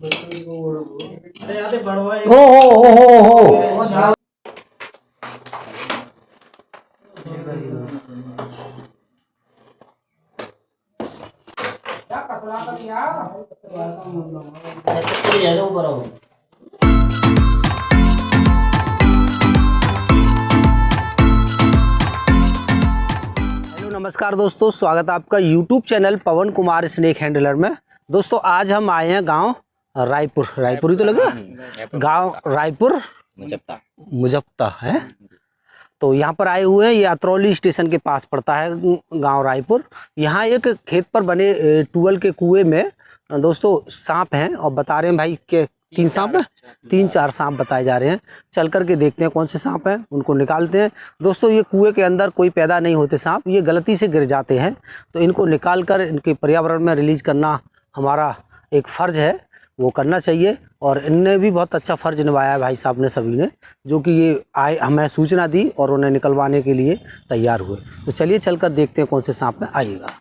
ओ हो नमस्कार दोस्तों, स्वागत है आपका YouTube चैनल पवन कुमार स्नेक हैंडलर में। दोस्तों आज हम आए हैं गांव रायपुर ही तो लगे, गांव रायपुर मुजफ्ता है। तो यहाँ पर आए हुए हैं, ये अतरौली स्टेशन के पास पड़ता है गांव रायपुर। यहाँ एक खेत पर बने ट्यूबवेल के कुएं में दोस्तों सांप हैं और बता रहे हैं भाई के 3 सांप हैं, 3-4 सांप बताए जा रहे हैं। चल करके देखते हैं कौन से सांप हैं, उनको निकालते हैं। दोस्तों ये कुएं के अंदर कोई पैदा नहीं होते सांप, ये गलती से गिर जाते हैं, तो इनको निकाल कर इनके पर्यावरण में रिलीज करना हमारा एक फ़र्ज़ है, वो करना चाहिए। और इनने भी बहुत अच्छा फ़र्ज़ निभाया है भाई साहब ने, सभी ने, जो कि ये आए हमें सूचना दी और उन्हें निकलवाने के लिए तैयार हुए। तो चलिए चलकर देखते हैं कौन से सांप में, आइएगा।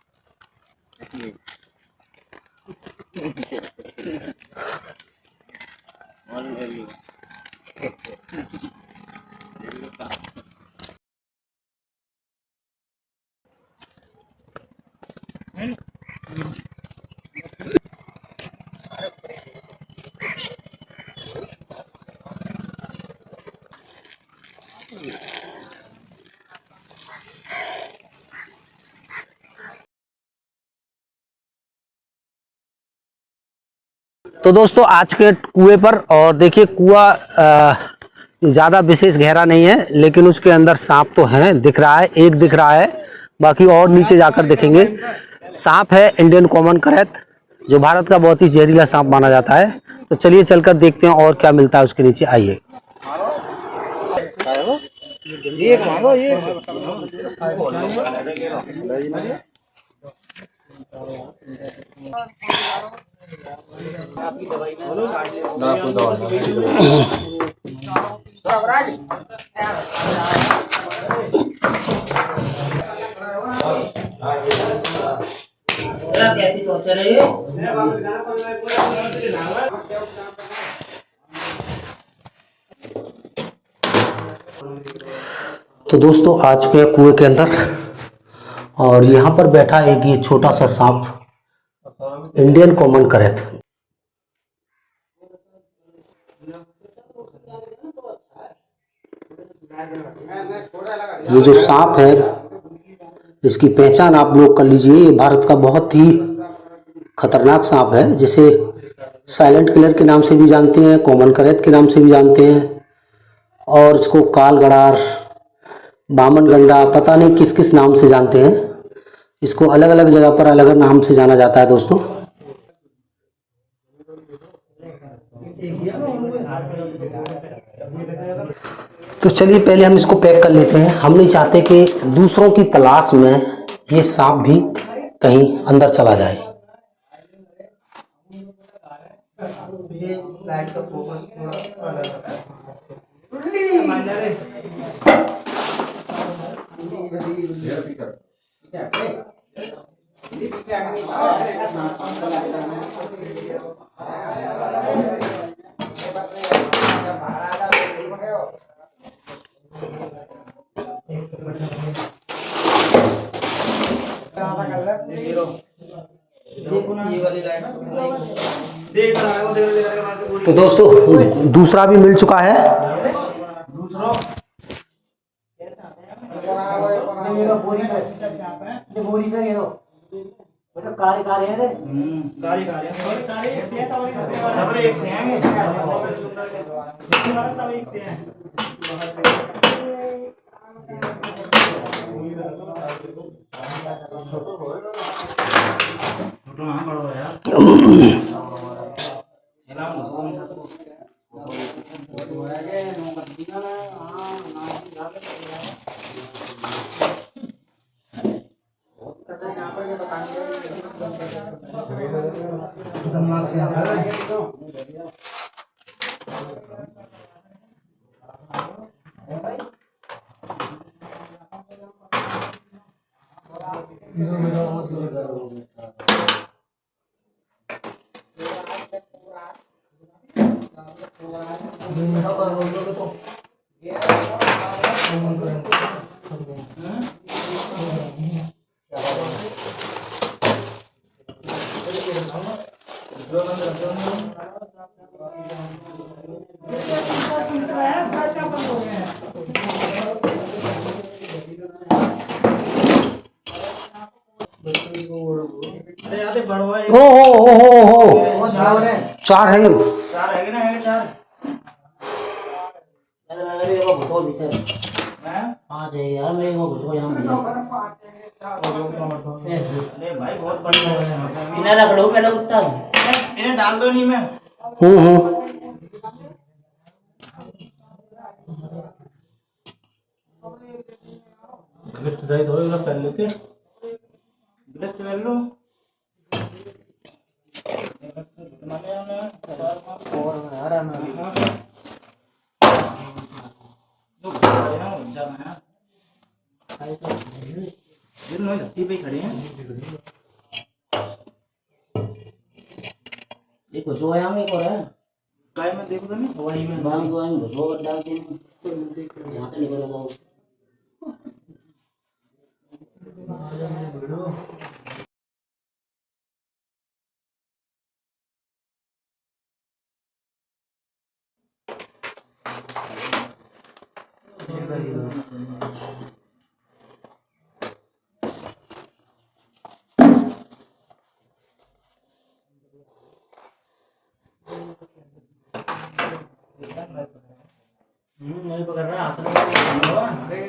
तो दोस्तों आज के कुएं पर, और देखिए कुआं ज़्यादा विशेष गहरा नहीं है, लेकिन उसके अंदर सांप तो हैं, दिख रहा है, एक दिख रहा है, बाकी और नीचे जाकर देखेंगे। सांप है इंडियन कॉमन करैत, जो भारत का बहुत ही जहरीला सांप माना जाता है। तो चलिए चलकर देखते हैं और क्या मिलता है उसके नीचे, आइए। तो दोस्तों आ चुके हैं कुएं के अंदर, और यहाँ पर बैठा एक ये छोटा सा सांप इंडियन कॉमन करैत। ये जो सांप है इसकी पहचान आप लोग कर लीजिए, ये भारत का बहुत ही खतरनाक सांप है, जिसे साइलेंट किलर के नाम से भी जानते हैं, कॉमन करैत के नाम से भी जानते हैं, और इसको काल गड़ार, बामन गंडा, पता नहीं किस किस नाम से जानते हैं। इसको अलग अलग जगह पर अलग अलग नाम से जाना जाता है दोस्तों। तो चलिए पहले हम इसको पैक कर लेते हैं। हम नहीं चाहते कि दूसरों की तलाश में ये सांप भी कहीं अंदर चला जाए। लाइट का फोकस तो दोस्तों दूसरा भी मिल चुका है। हो चार है पाँच है यार मेरे को घुसो यहाँ अरे भाई बहुत बढ़िया है इन्हें रख लो पहले उठता इन्हें डाल दो नहीं मैं गिफ्ट दे दो इधर पहन लेते गिफ्ट ले लो और आ रहा ना धरती पे खड़े हैं एक घुसो यहाँ में एक और है काय में देखो तो नहीं वही में बांध दो हम घुसो डाल दें यहाँ से निकलो नहीं पकड़ रहा हाथ में अरे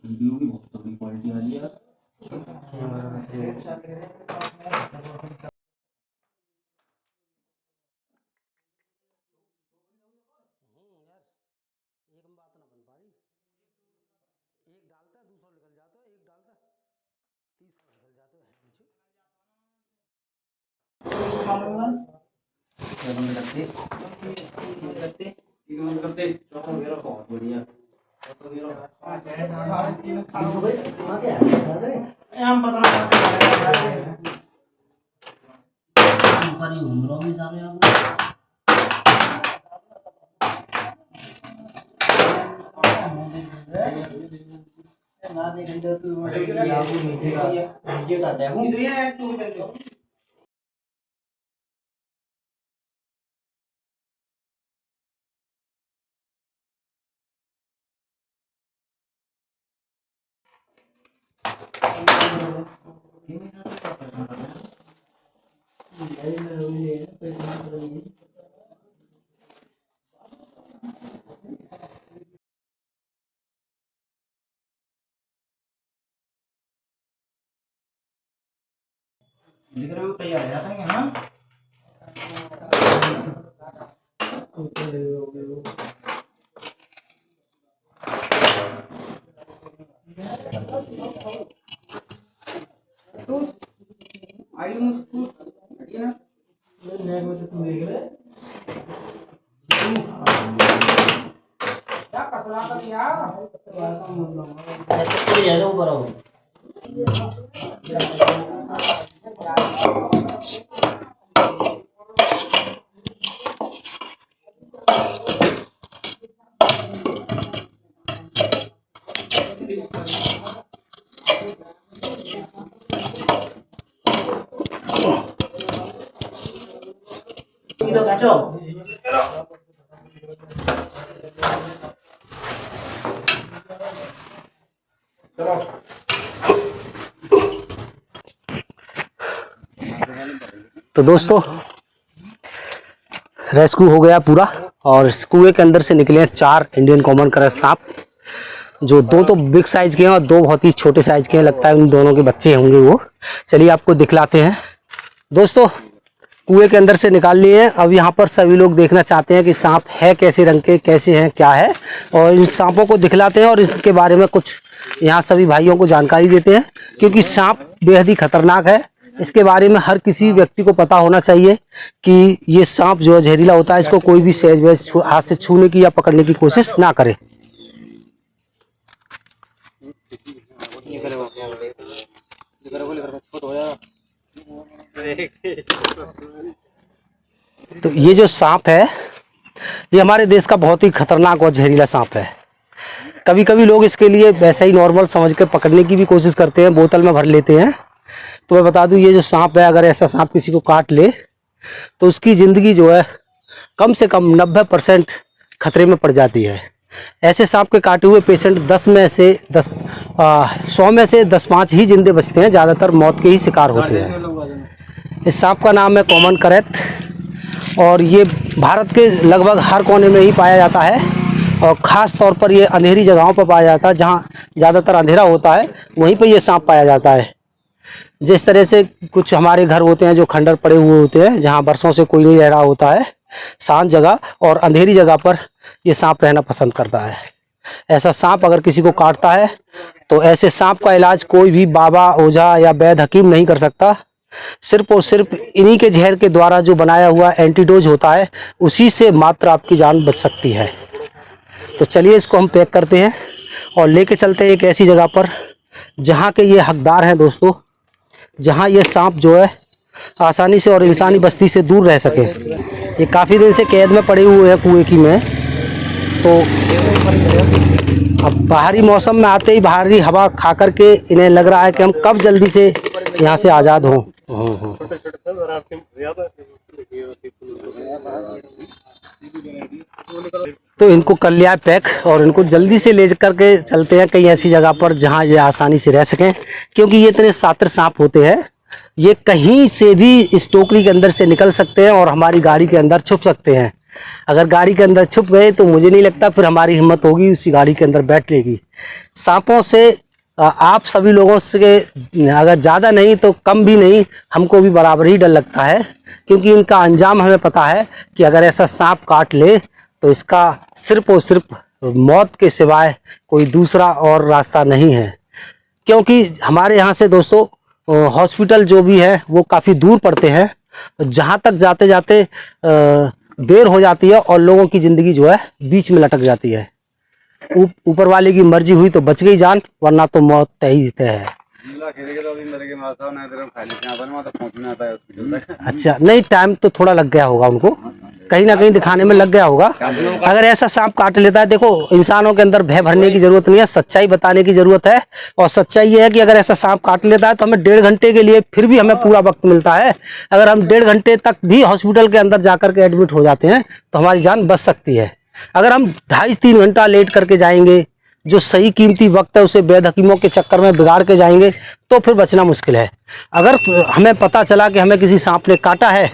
वीडियो की बहुत तगड़ी क्वालिटी आ रही है बहुत बढ़िया उम्रों में सारे ना देखें तो तू नीचे का देखो लिख रहे हो तैयार है जाता है ना तो आई मुझको हटिए ना नेट में तो तुम देख रहे क्या कसला कर दिया तो ये लो ऊपर आओ तो दोस्तों रेस्क्यू हो गया पूरा और इस कुएं के अंदर से निकले हैं 4 इंडियन कॉमन कलर सांप, जो दो तो बिग साइज के हैं और 2 बहुत ही छोटे साइज के हैं। लगता है उन दोनों के बच्चे होंगे वो। चलिए आपको दिखलाते हैं। दोस्तों कुएं के अंदर से निकाल लिए हैं। अब यहाँ पर सभी लोग देखना चाहते हैं कि सांप है कैसे रंग के, कैसे हैं, क्या है, और इन सांपों को दिखलाते हैं और इसके बारे में कुछ यहाँ सभी भाइयों को जानकारी देते हैं, क्योंकि सांप बेहद ही खतरनाक है। इसके बारे में हर किसी व्यक्ति को पता होना चाहिए कि ये सांप जो जहरीला होता है, इसको कोई भी सहज वहज हाथ से छूने की या पकड़ने की कोशिश ना करे। तो ये जो सांप है ये हमारे देश का बहुत ही खतरनाक और जहरीला सांप है। कभी कभी लोग इसके लिए वैसा ही नॉर्मल समझ के पकड़ने की भी कोशिश करते हैं, बोतल में भर लेते हैं। तो मैं बता दूं ये जो सांप है, अगर ऐसा सांप किसी को काट ले तो उसकी ज़िंदगी जो है कम से कम 90% खतरे में पड़ जाती है। ऐसे सांप के काटे हुए पेशेंट 100 में से 10-5 ही जिंदे बचते हैं, ज़्यादातर मौत के ही शिकार होते हैं। इस सांप का नाम है कॉमन करैत और ये भारत के लगभग हर कोने में ही पाया जाता है और ख़ास तौर पर ये अंधेरी जगहों पर पाया जाता है। जहाँ ज़्यादातर अंधेरा होता है वहीं पर ये सांप पाया जाता है। जिस तरह से कुछ हमारे घर होते हैं जो खंडर पड़े हुए होते हैं, जहाँ बरसों से कोई नहीं रह रहा होता है, शांत जगह और अंधेरी जगह पर ये सांप रहना पसंद करता है। ऐसा सांप अगर किसी को काटता है तो ऐसे सांप का इलाज कोई भी बाबा, ओझा या वैद्य हकीम नहीं कर सकता। सिर्फ और सिर्फ इन्हीं के जहर के द्वारा जो बनाया हुआ एंटीडोज होता है उसी से मात्र आपकी जान बच सकती है। तो चलिए इसको हम पैक करते हैं और लेके चलते हैं एक ऐसी जगह पर जहाँ के ये हकदार हैं दोस्तों, जहाँ ये सांप जो है आसानी से और इंसानी बस्ती से दूर रह सके। ये काफ़ी दिन से कैद में पड़े हुए हैं कुएं की में। तो अब बाहरी मौसम में आते ही बाहरी हवा खा करके इन्हें लग रहा है कि हम कब जल्दी से यहाँ से आज़ाद हों। तो इनको कर लिया है पैक और इनको जल्दी से ले करके चलते हैं कहीं ऐसी जगह पर जहाँ ये आसानी से रह सकें, क्योंकि ये इतने शातिर सांप होते हैं, ये कहीं से भी इस टोकरी के अंदर से निकल सकते हैं और हमारी गाड़ी के अंदर छुप सकते हैं। अगर गाड़ी के अंदर छुप गए तो मुझे नहीं लगता फिर हमारी हिम्मत होगी उसी गाड़ी के अंदर बैठने की। सांपों से आप सभी लोगों से अगर ज़्यादा नहीं तो कम भी नहीं, हमको भी बराबर ही डर लगता है, क्योंकि इनका अंजाम हमें पता है कि अगर ऐसा सांप काट ले तो इसका सिर्फ और सिर्फ मौत के सिवाय कोई दूसरा और रास्ता नहीं है। क्योंकि हमारे यहाँ से दोस्तों हॉस्पिटल जो भी है वो काफ़ी दूर पड़ते हैं, जहाँ तक जाते जाते देर हो जाती है और लोगों की ज़िंदगी जो है बीच में लटक जाती है। ऊपर वाले की मर्जी हुई तो बच गई जान, वरना तो मौत तय ही तय है। अच्छा, नहीं टाइम तो थोड़ा लग गया होगा उनको, कहीं ना कहीं दिखाने में लग गया होगा। अगर ऐसा सांप काट लेता है, देखो इंसानों के अंदर भय भरने की जरूरत नहीं है, सच्चाई बताने की जरूरत है। और सच्चाई ये है कि अगर ऐसा सांप काट लेता है तो हमें 1.5 घंटे के लिए फिर भी हमें पूरा वक्त मिलता है। अगर हम 1.5 घंटे तक भी हॉस्पिटल के अंदर जाकर के एडमिट हो जाते हैं तो हमारी जान बच सकती है। अगर हम 2.5-3 घंटा लेट करके जाएंगे, जो सही कीमती वक्त है उसे वैद्य हकीमों के चक्कर में बिगाड़ के जाएंगे, तो फिर बचना मुश्किल है। अगर हमें पता चला कि हमें किसी सांप ने काटा है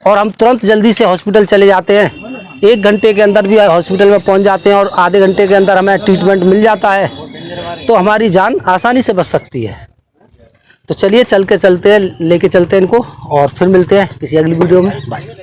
और हम तुरंत जल्दी से हॉस्पिटल चले जाते हैं, 1 घंटे के अंदर भी हॉस्पिटल में पहुंच जाते हैं और आधे घंटे के अंदर हमें ट्रीटमेंट मिल जाता है, तो हमारी जान आसानी से बच सकती है। तो चलिए चलते हैं, लेके चलते हैं इनको और फिर मिलते हैं किसी अगली वीडियो में। बाय।